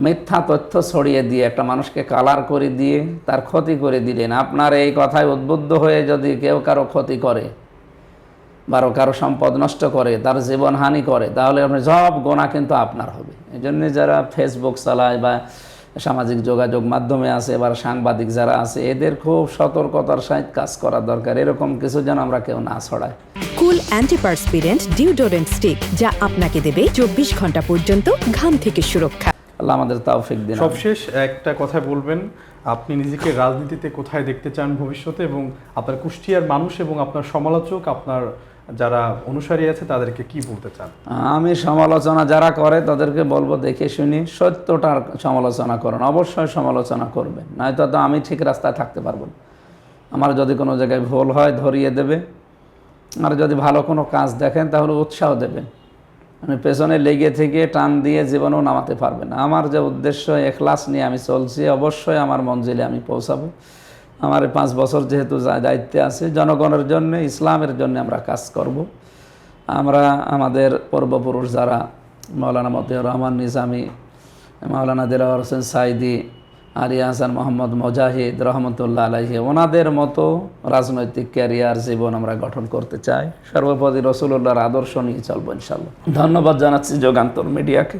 মিথ্যা তথ্য ছড়িয়ে দিয়ে একটা মানুষকে কালার করে দিয়ে তার ক্ষতি করে দিলেন। আপনার এই কথায় উদ্বুদ্ধ হয়ে যদি কেউ কারো ক্ষতি করে বা কারো সম্পদ নষ্ট করে, তার জীবন হানি করে, তাহলে আপনার সব গোনা কিন্তু আপনার হবে। এই জন্য যারা ফেসবুক চালায় বা সামাজিক যোগাযোগ মাধ্যমে আছে, এবার সাংবাদিক যারা আছে, এদের খুব সতর্কতার সহিত কাজ করা দরকার। এরকম কিছু যেন আমরা কেউ না ছড়াই। কুল অ্যান্টিপারস্পিরেন্ট ডিওডোরেন্ট স্টিক, যা আপনাকে দেবে 24 ঘন্টা পর্যন্ত ঘাম থেকে সুরক্ষা। আল্লাহ আমাদের তৌফিক দিন। সবশেষ একটা কথা বলবেন, আপনি নিজেকে রাজনীতিতে কোথায় দেখতে চান ভবিষ্যতে, এবং আপনার কুষ্টিয়ার মানুষ এবং আপনার সমালোচক, আপনার যারা অনুসারী আছে তাদেরকে কি বলতে চান? আমি সমালোচনা যারা করে তাদেরকে বলবো, দেখে শুনি সত্যটার সমালোচনা করেন, অবশ্যই সমালোচনা করবেন, নয়তো তো আমি ঠিক রাস্তায় থাকতে পারবো না। আমার যদি কোনো জায়গায় ভুল হয় ধরিয়ে দেবে, আর যদি ভালো কোনো কাজ দেখেন তাহলে উৎসাহ দেবেন। মানে পেছনে লেগে থেকে টান দিয়ে জীবনেও নামাতে পারবে না। আমার যে উদ্দেশ্য, এখলাস নিয়ে আমি চলছি, অবশ্যই আমার মঞ্জিলে আমি পৌঁছাবো। আমার 5 বছর যেহেতু দায়িত্বে আছে, জনগণের জন্য, ইসলামের জন্য আমরা কাজ করব। আমরা আমাদের পূর্বপুরুষ যারা মাওলানা মতিউর রহমান নিজামী, মাওলানা দিলওয়ার হোসেন সাইদি, আলী হাসান মোহাম্মদ মুজাহিদ রহমতুল্লাহ আলাইহি, ওনাদের মতো রাজনৈতিক ক্যারিয়ার জীবন আমরা গঠন করতে চাই। সর্বোপরি রাসূলুল্লাহর আদর্শ নিয়ে চলবো ইনশাআল্লাহ। ধন্যবাদ জানাচ্ছি যুগান্তর মিডিয়াকে।